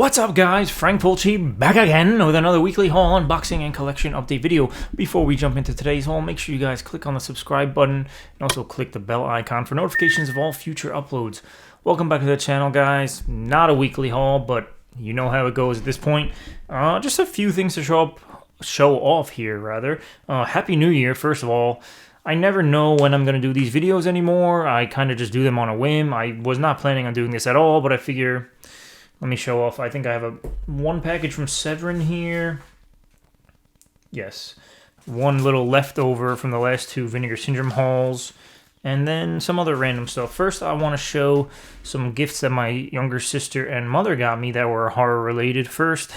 What's up guys, Frank Fulci back again with another weekly haul, unboxing, and collection update video. Before we jump into today's haul, make sure you guys click on the subscribe button and also click the bell icon for notifications of all future uploads. Welcome back to the channel guys. Not a weekly haul, but you know how it goes at this point. Just a few things to show off here rather. Happy New Year, first of all. I never know when I'm going to do these videos anymore. I kind of just do them on a whim. I was not planning on doing this at all, but I figure, let me show off. I think I have one package from Severin here. Yes. One little leftover from the last two Vinegar Syndrome hauls. And then some other random stuff. First, I want to show some gifts that my younger sister and mother got me that were horror related. First,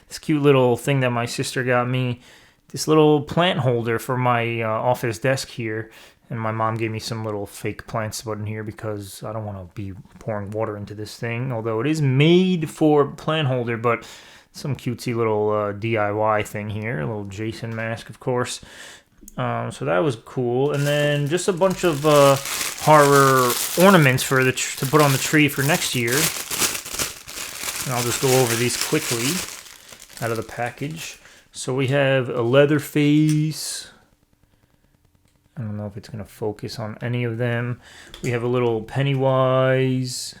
this cute little thing that my sister got me. This little plant holder for my office desk here. And my mom gave me some little fake plants put in here because I don't want to be pouring water into this thing. Although it is made for plant holder, but some cutesy little DIY thing here. A little Jason mask, of course. So that was cool. And then just a bunch of horror ornaments for to put on the tree for next year. And I'll just go over these quickly out of the package. So we have a Leatherface. I don't know if it's going to focus on any of them. We have a little Pennywise.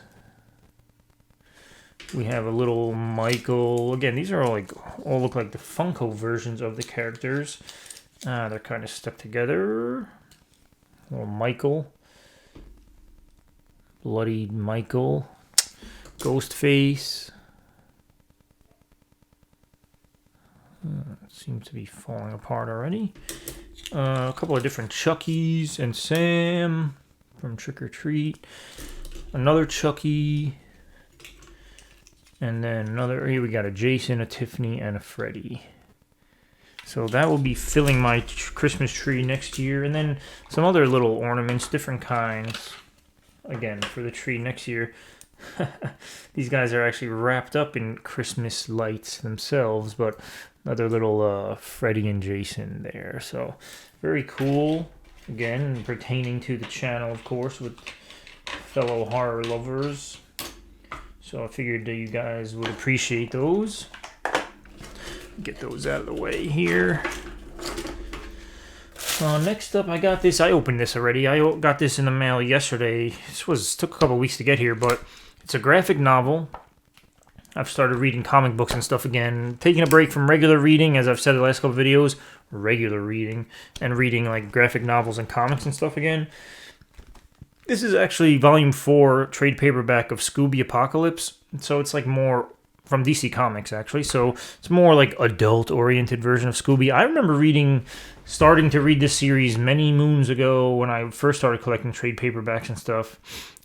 We have a little Michael. Again, these are all look like the Funko versions of the characters. They're kind of stuck together. Little Michael. Bloody Michael. Ghostface. Seems to be falling apart already. A couple of different Chuckies and Sam from Trick or Treat. Another Chucky. And then another, here we got a Jason, a Tiffany, and a Freddy. So that will be filling my Christmas tree next year. And then some other little ornaments, different kinds. Again, for the tree next year. These guys are actually wrapped up in Christmas lights themselves, but another little Freddy and Jason there. So very cool. Again, pertaining to the channel, of course, with fellow horror lovers. So I figured that you guys would appreciate those. Get those out of the way here. Next up, I got this. I opened this already. I got this in the mail yesterday. Took a couple weeks to get here, but it's a graphic novel. I've started reading comic books and stuff again. Taking a break from regular reading, as I've said in the last couple videos. Regular reading. And reading like graphic novels and comics and stuff again. This is actually volume 4 trade paperback of Scooby Apocalypse. So it's like more from DC Comics actually. So it's more like adult oriented version of Scooby. I remember starting to read this series many moons ago when I first started collecting trade paperbacks and stuff.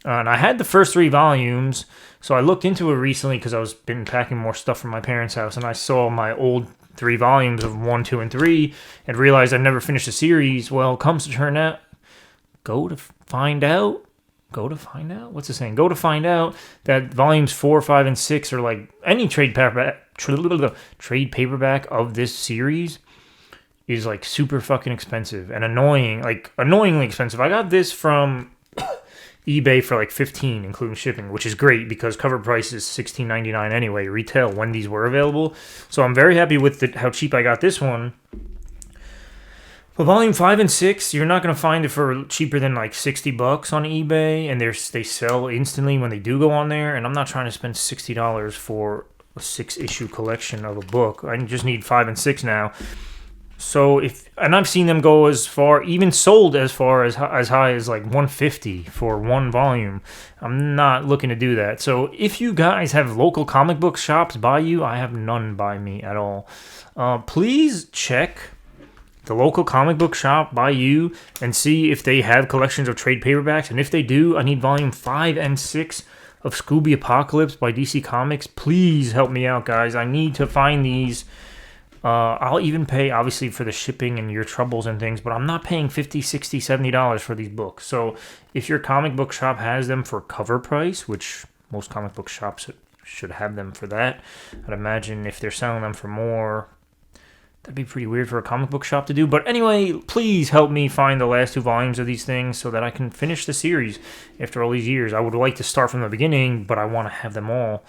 And I had the first 3 volumes, so I looked into it recently because I was been packing more stuff from my parents' house, and I saw my old 3 volumes of 1, 2, and 3, and realized I'd never finished the series. Well, it comes to turn out, go to find out that volumes 4, 5, and 6 are like any trade paperback of this series is like super fucking expensive and annoyingly expensive. I got this from eBay for like $15, including shipping, which is great because cover price is $16.99 anyway, retail, when these were available. So I'm very happy with how cheap I got this one. But volume 5 and 6, you're not going to find it for cheaper than like $60 on eBay, and they sell instantly when they do go on there, and I'm not trying to spend $60 for a 6-issue collection of a book. I just need 5 and 6 now. So and I've seen them go as far, even sold as far as high as like $150 for one volume. I'm not looking to do that. So if you guys have local comic book shops by you, I have none by me at all. Please check the local comic book shop by you and see if they have collections of trade paperbacks. And if they do, I need volume 5 and 6 of Scooby Apocalypse by DC Comics. Please help me out, guys. I need to find these. I'll even pay, obviously, for the shipping and your troubles and things, but I'm not paying $50, $60, $70 for these books. So if your comic book shop has them for cover price, which most comic book shops should have them for that, I'd imagine if they're selling them for more, that'd be pretty weird for a comic book shop to do. But anyway, please help me find the last 2 volumes of these things so that I can finish the series after all these years. I would like to start from the beginning, but I want to have them all.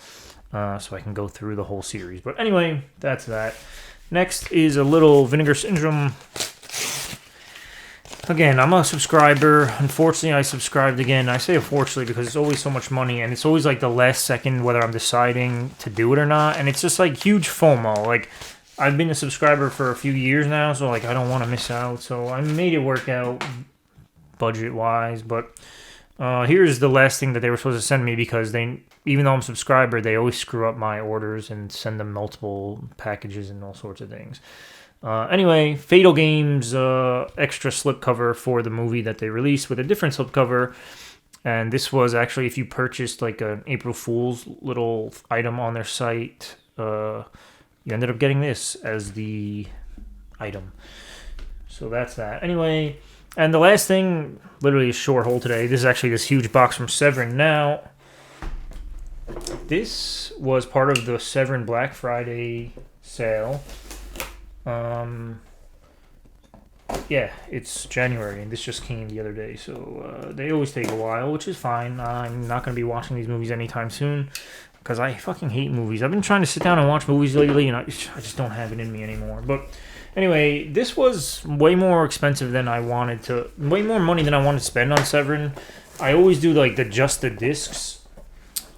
so I can go through the whole series. But anyway, that's that. Next is a little Vinegar Syndrome. Again, I'm a subscriber. Unfortunately, I subscribed again. I say unfortunately because it's always so much money, and it's always like the last second whether I'm deciding to do it or not, and it's just like huge FOMO. Like, I've been a subscriber for a few years now, so like I don't want to miss out. So I made it work out budget-wise, but here's the last thing that they were supposed to send me because even though I'm a subscriber, they always screw up my orders and send them multiple packages and all sorts of things. Anyway, Fatal Games extra slipcover for the movie that they released with a different slipcover. And this was actually, if you purchased like an April Fool's little item on their site, you ended up getting this as the item. So that's that. Anyway, and the last thing, literally a short haul today. This is actually this huge box from Severin. Now, this was part of the Severin Black Friday sale. Yeah, it's January, and this just came the other day, so they always take a while, which is fine. I'm not going to be watching these movies anytime soon, because I fucking hate movies. I've been trying to sit down and watch movies lately, and I just don't have it in me anymore. But anyway, this was way more expensive than I wanted to, way more money than I wanted to spend on Severin. I always do like the Just the Discs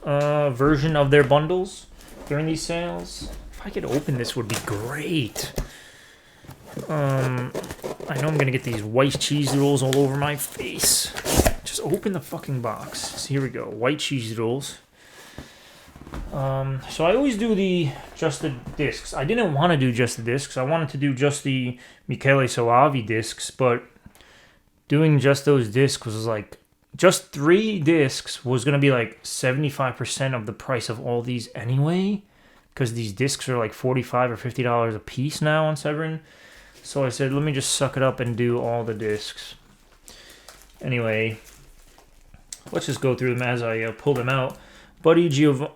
version of their bundles during these sales. If I could open this, would be great. I know I'm gonna get these white cheese rolls all over my face. Just open the fucking box. So here we go, white cheese rolls. So I always do the just the discs. I didn't want to do just the discs. I wanted to do just the Michele Soavi discs, but doing just those discs was like, just 3 discs was gonna be like 75% of the price of all these anyway, because these discs are like $45 or $50 a piece now on Severin. So I said, let me just suck it up and do all the discs. Anyway, let's just go through them as I pull them out. Buddy Giovinazzo's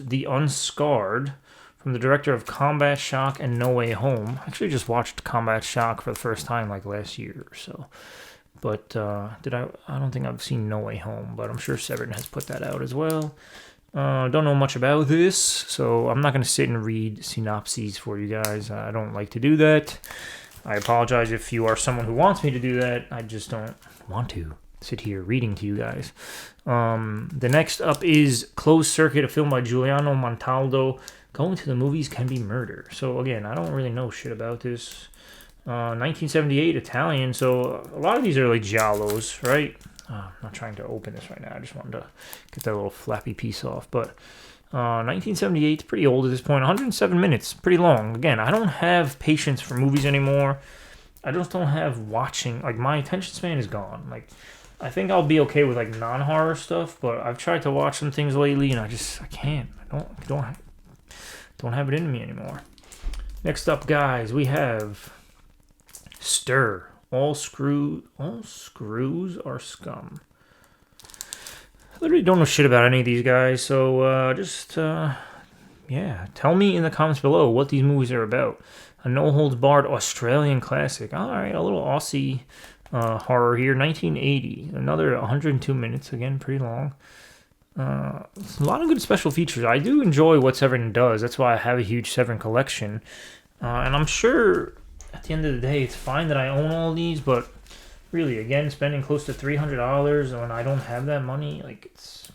The Unscarred, from the director of Combat Shock and No Way Home. I actually just watched Combat Shock for the first time like last year or so. But I don't think I've seen No Way Home, but I'm sure Severin has put that out as well. Don't know much about this, so I'm not going to sit and read synopses for you guys. I don't like to do that. I apologize if you are someone who wants me to do that. I just don't want to sit here reading to you guys. The next up is Closed Circuit, a film by Giuliano Montaldo. Going to the movies can be murder. So again, I don't really know shit about this. 1978, Italian, so a lot of these are like giallos, right? I'm not trying to open this right now. I just wanted to get that little flappy piece off. But 1978 is pretty old at this point. 107 minutes, pretty long. Again, I don't have patience for movies anymore. I just don't have watching. Like, my attention span is gone. Like, I think I'll be okay with like non-horror stuff, but I've tried to watch some things lately, and I can't. I don't have it in me anymore. Next up, guys, we have Stir. All screws are scum. I literally don't know shit about any of these guys, so yeah, tell me in the comments below what these movies are about. A no-holds-barred Australian classic. All right, a little Aussie horror here. 1980. Another 102 minutes. Again, pretty long. A lot of good special features. I do enjoy what Severin does. That's why I have a huge Severin collection. And I'm sure at the end of the day, it's fine that I own all these, but really, again, spending close to $300 when I don't have that money, like, it's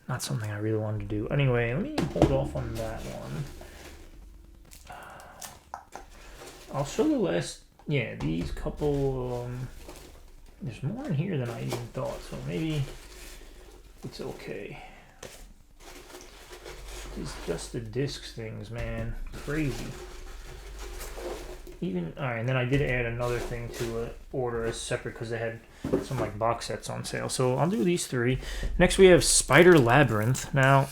not something I really wanted to do. Anyway, let me hold off on that one. I'll show the last, yeah, these couple, there's more in here than I even thought, so maybe it's okay. These just the discs things, man, crazy. Alright, and then I did add another thing to order as separate because they had some like box sets on sale. So I'll do these 3. Next we have Spider Labyrinth. Now,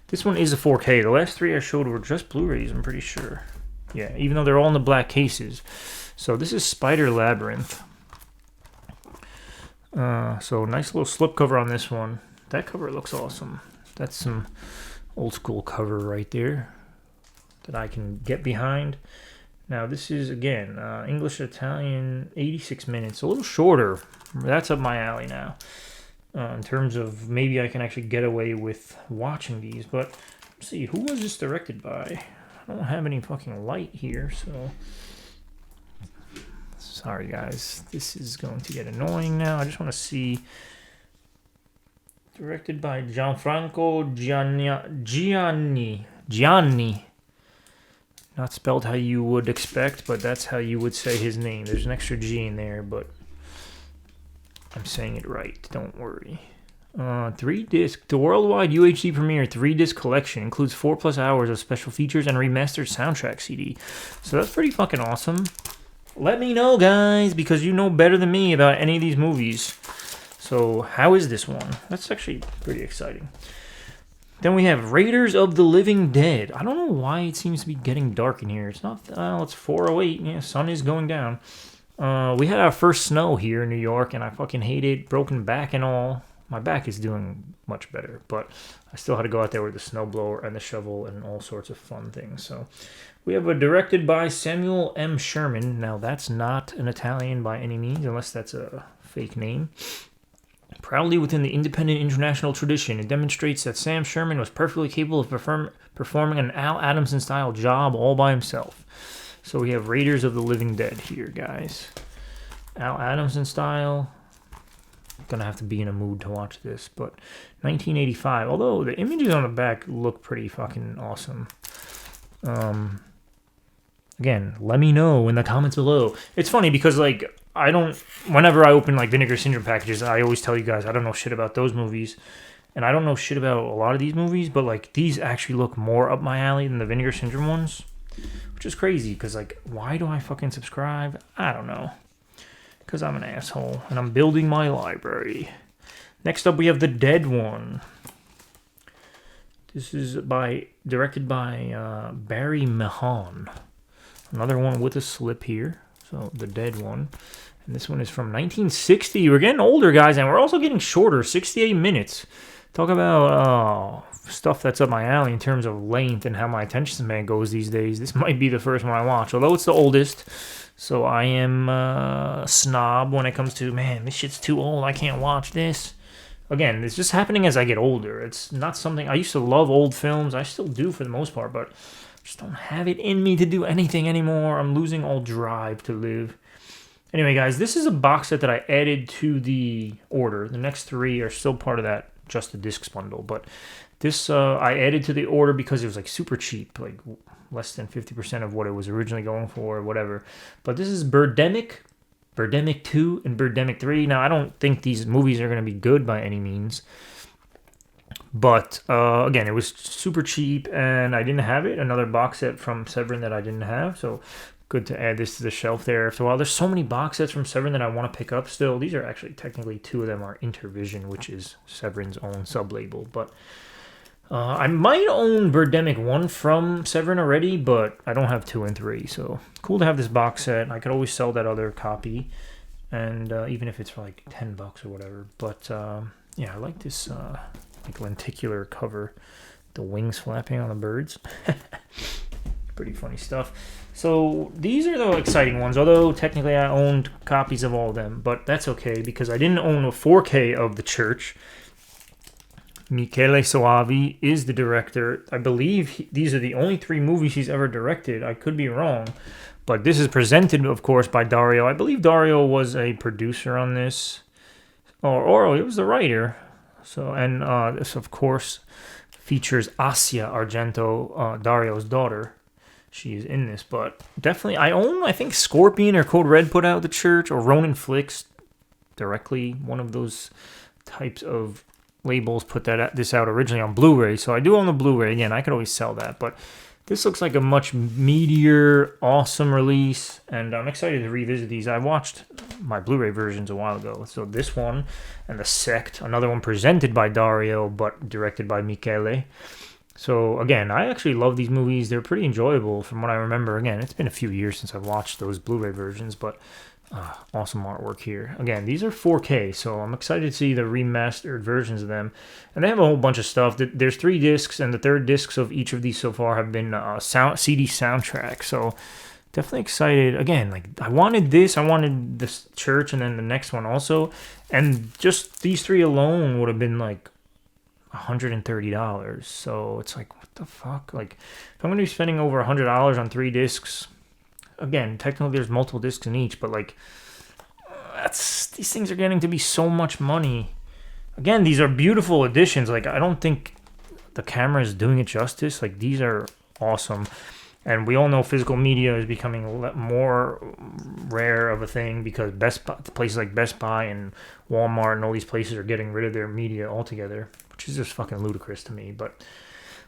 this one is a 4K. The last 3 I showed were just Blu-rays, I'm pretty sure. Yeah, even though they're all in the black cases. So this is Spider Labyrinth. So nice little slipcover on this one. That cover looks awesome. That's some old school cover right there that I can get behind. Now, this is, again, English-Italian, 86 minutes. A little shorter. That's up my alley now. in terms of maybe I can actually get away with watching these. But let's see, who was this directed by? I don't have any fucking light here, so sorry guys. This is going to get annoying now. I just want to see. Directed by Gianfranco Gianni. Not spelled how you would expect, but that's how you would say his name. There's an extra G in there, but I'm saying it right. Don't worry. 3-disc. The worldwide UHD premiere 3-disc collection includes 4+ hours of special features and remastered soundtrack CD. So that's pretty fucking awesome. Let me know, guys, because you know better than me about any of these movies. So how is this one? That's actually pretty exciting. Then we have Raiders of the Living Dead. I don't know why it seems to be getting dark in here. It's not, it's 4:08. Yeah, sun is going down. We had our first snow here in New York, and I fucking hate it. Broken back and all. My back is doing much better, but I still had to go out there with the snowblower and the shovel and all sorts of fun things. So we have a directed by Samuel M. Sherman. Now, that's not an Italian by any means, unless that's a fake name. Proudly within the independent international tradition, it demonstrates that Sam Sherman was perfectly capable of performing an Al Adamson-style job all by himself. So we have Raiders of the Living Dead here, guys. Al Adamson style. Gonna have to be in a mood to watch this, but 1985. Although the images on the back look pretty fucking awesome. Again, let me know in the comments below. It's funny because whenever I open like Vinegar Syndrome packages, I always tell you guys I don't know shit about those movies, and I don't know shit about a lot of these movies, but like these actually look more up my alley than the Vinegar Syndrome ones, which is crazy because like why do I fucking subscribe? I don't know. Because I'm an asshole, and I'm building my library. Next up, we have The Dead One. This is directed by Barry Mahon. Another one with a slip here. So, The Dead One. And this one is from 1960. We're getting older, guys, and we're also getting shorter. 68 minutes. Talk about stuff that's up my alley in terms of length and how my attention span goes these days. This might be the first one I watch, although it's the oldest. So I am a snob when it comes to, man, this shit's too old. I can't watch this. Again, it's just happening as I get older. It's not something... I used to love old films. I still do for the most part, but I just don't have it in me to do anything anymore. I'm losing all drive to live. Anyway, guys, this is a box set that I added to the order. The next 3 are still part of that Just the Discs bundle, but this I added to the order because it was like super cheap, like less than 50% of what it was originally going for, or whatever. But this is Birdemic 2, and Birdemic 3. Now, I don't think these movies are going to be good by any means. But, again, it was super cheap, and I didn't have it. Another box set from Severin that I didn't have, so good to add this to the shelf there after a while. There's so many box sets from Severin that I want to pick up still. These are actually, technically, 2 of them are Intervision, which is Severin's own sub-label, but... I might own Birdemic 1 from Severin already, but I don't have 2 and 3, so cool to have this box set. I could always sell that other copy, and even if it's for like $10 or whatever. But yeah, I like this like lenticular cover, the wings flapping on the birds. Pretty funny stuff. So these are the exciting ones, although technically I owned copies of all of them, but that's okay because I didn't own a 4K of The Church. Michele Soavi is the director. I believe these are the only 3 movies he's ever directed. I could be wrong. But this is presented, of course, by Dario. I believe Dario was a producer on this. Or he was the writer. So, and this, of course, features Asia Argento, Dario's daughter. She is in this. But definitely, I think, Scorpion or Code Red put out The Church. Or Ronin Flicks directly. One of those types of... labels put this out originally on Blu-ray, so I do own the Blu-ray. Again, I could always sell that, but this looks like a much meatier, awesome release, and I'm excited to revisit these. I watched my Blu-ray versions a while ago, so this one and The Sect, another one presented by Dario, but directed by Michele. So, again, I actually love these movies. They're pretty enjoyable from what I remember. Again, it's been a few years since I've watched those Blu-ray versions, but awesome artwork here. Again, these are 4K, so I'm excited to see the remastered versions of them. And they have a whole bunch of stuff. There's 3 discs, and the 3rd discs of each of these so far have been CD soundtrack. So definitely excited. Again, like I wanted this church, and then the next one also, and just these three alone would have been like $130. So it's like, what the fuck? Like, if I'm gonna be spending over $100 on 3 discs, again, technically there's multiple discs in each, but like, these things are getting to be so much money. Again, these are beautiful editions. Like, I don't think the camera is doing it justice. Like, these are awesome. And we all know physical media is becoming more rare of a thing because places like Best Buy and Walmart and all these places are getting rid of their media altogether, which is just fucking ludicrous to me. But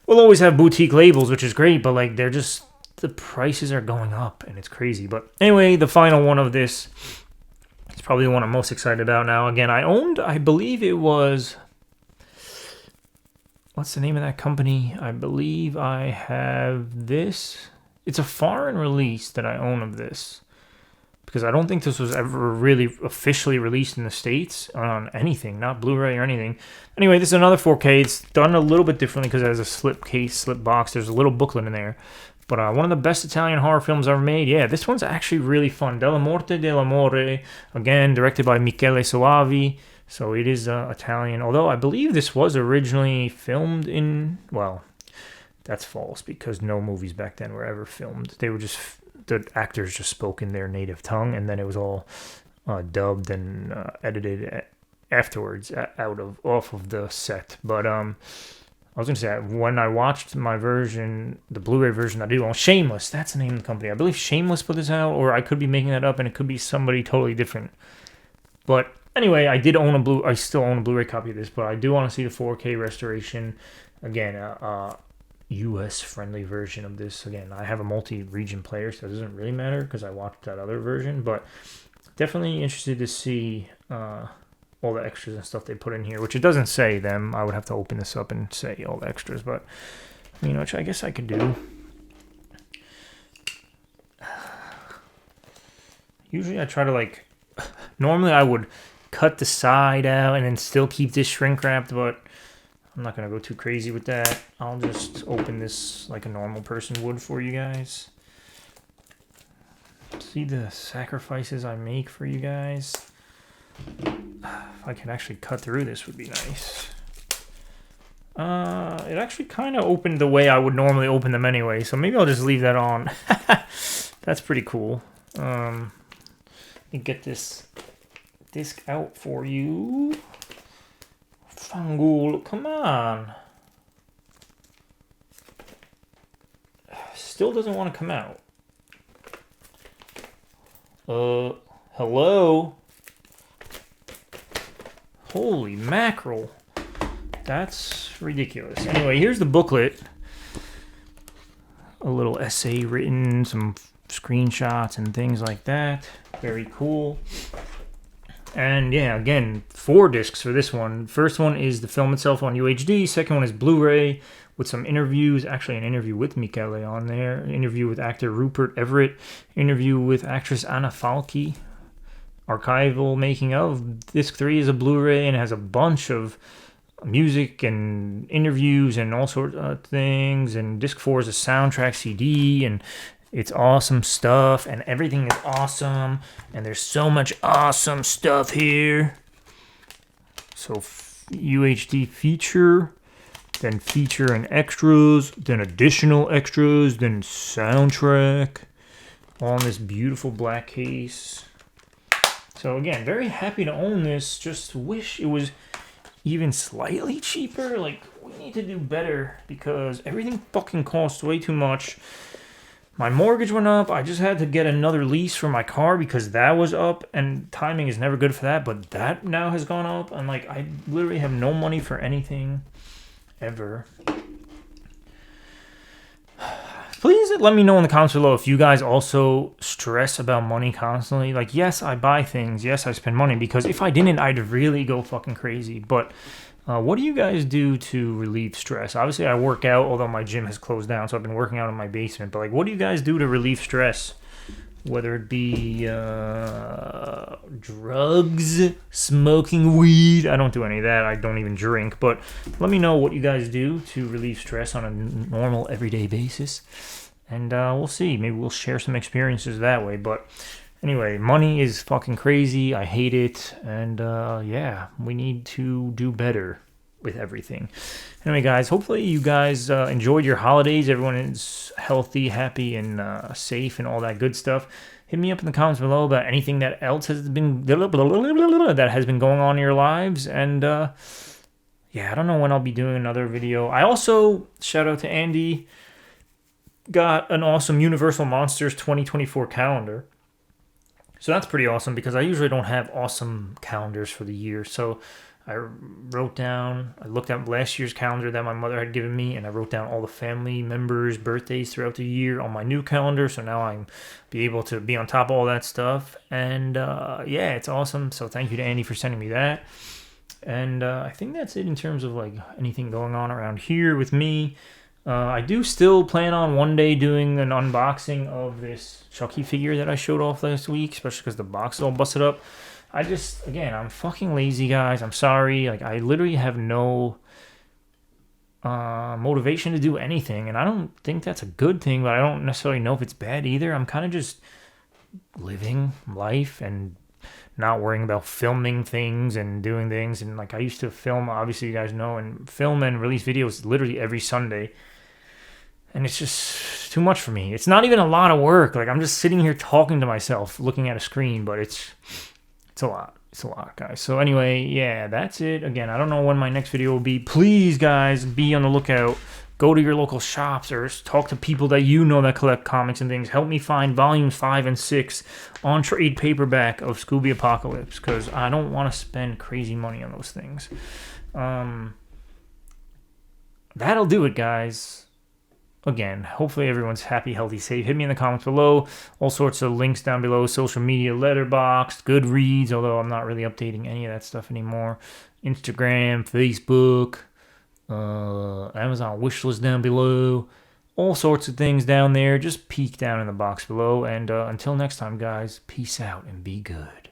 we'll always have boutique labels, which is great, but like the prices are going up and it's crazy. But anyway, the final one of this is probably the one I'm most excited about now. Again, I believe it was... What's the name of that company? I believe I have this. It's a foreign release that I own of this. Because I don't think this was ever really officially released in the States on anything. Not Blu-ray or anything. Anyway, this is another 4K. It's done a little bit differently because it has a slip case, slip box. There's a little booklet in there. But one of the best Italian horror films ever made. Yeah, this one's actually really fun. Della Morte dell'Amore. Again, directed by Michele Soavi. So it is Italian, although I believe this was originally filmed in, well, that's false because no movies back then were ever filmed. They were just, the actors just spoke in their native tongue, and then it was all dubbed and edited afterwards off of the set. But I was going to say, when I watched my version, the Blu-ray version I do on Shameless, that's the name of the company. I believe Shameless put this out, or I could be making that up, and it could be somebody totally different. But anyway, I still own a Blu-ray copy of this, but I do want to see the 4K restoration. Again, US friendly version of this. Again, I have a multi-region player, so it doesn't really matter because I watched that other version, but definitely interested to see all the extras and stuff they put in here, which it doesn't say them. I would have to open this up and say all the extras, but which I guess I could do. Usually I try to normally I would cut the side out and then still keep this shrink wrapped, but I'm not going to go too crazy with that. I'll just open this like a normal person would for you guys. See the sacrifices I make for you guys. If I can actually cut through this would be nice. It actually kind of opened the way I would normally open them anyway, so maybe I'll just leave that on. That's pretty cool. Let me get this disc out for you. Fangul, come on. Still doesn't want to come out. Hello? Holy mackerel. That's ridiculous. Anyway, here's the booklet. A little essay written, some screenshots and things like that. Very cool. And yeah, again, 4 discs for this one. First one is the film itself on UHD. Second one is Blu-ray with some interviews. Actually, an interview with Michele on there. An interview with actor Rupert Everett. Interview with actress Anna Falchi. Archival making of. Disc 3 is a Blu-ray and it has a bunch of music and interviews and all sorts of things. And disc 4 is a soundtrack CD, and it's awesome stuff, and everything is awesome, and there's so much awesome stuff here. So UHD feature, then feature and extras, then additional extras, then soundtrack, all in this beautiful black case. So again, very happy to own this. Just wish it was even slightly cheaper. Like, we need to do better because everything fucking costs way too much. My mortgage went up. I just had to get another lease for my car because that was up, and timing is never good for that, but that now has gone up, and I literally have no money for anything ever. Please let me know in the comments below if you guys also stress about money constantly. Yes, I buy things. Yes, I spend money, because if I didn't, I'd really go fucking crazy. But what do you guys do to relieve stress? Obviously, I work out, although my gym has closed down, so I've been working out in my basement. But what do you guys do to relieve stress? Whether it be drugs, smoking weed. I don't do any of that. I don't even drink. But let me know what you guys do to relieve stress on a normal, everyday basis. and we'll see. Maybe we'll share some experiences that way. But anyway, money is fucking crazy. I hate it, and yeah, we need to do better with everything. Anyway, guys, hopefully you guys enjoyed your holidays. Everyone is healthy, happy, and safe, and all that good stuff. Hit me up in the comments below about anything that else has been going on in your lives, and yeah, I don't know when I'll be doing another video. I also, shout out to Andy, got an awesome Universal Monsters 2024 calendar. So that's pretty awesome because I usually don't have awesome calendars for the year. So I looked at last year's calendar that my mother had given me, and I wrote down all the family members' birthdays throughout the year on my new calendar. So now I'm be able to be on top of all that stuff. And yeah, it's awesome. So thank you to Andy for sending me that. And I think that's it in terms of like anything going on around here with me. I do still plan on one day doing an unboxing of this Chucky figure that I showed off last week, especially because the box is all busted up. Again, I'm fucking lazy, guys. I'm sorry. Like, I literally have no motivation to do anything, and I don't think that's a good thing, but I don't necessarily know if it's bad either. I'm kind of just living life and not worrying about filming things and doing things. And like, I used to film, obviously you guys know, and film and release videos literally every Sunday. And it's just too much for me. It's not even a lot of work. Like, I'm just sitting here talking to myself, looking at a screen, but it's a lot. It's a lot, guys. So anyway, yeah, that's it. Again, I don't know when my next video will be. Please, guys, be on the lookout. Go to your local shops or talk to people that you know that collect comics and things. Help me find volumes 5 and 6 on trade paperback of Scooby Apocalypse, because I don't want to spend crazy money on those things. That'll do it, guys. Again, hopefully everyone's happy, healthy, safe. Hit me in the comments below. All sorts of links down below. Social media, Letterboxd, Goodreads, although I'm not really updating any of that stuff anymore. Instagram, Facebook, Amazon wishlist down below. All sorts of things down there. Just peek down in the box below. And until next time, guys, peace out and be good.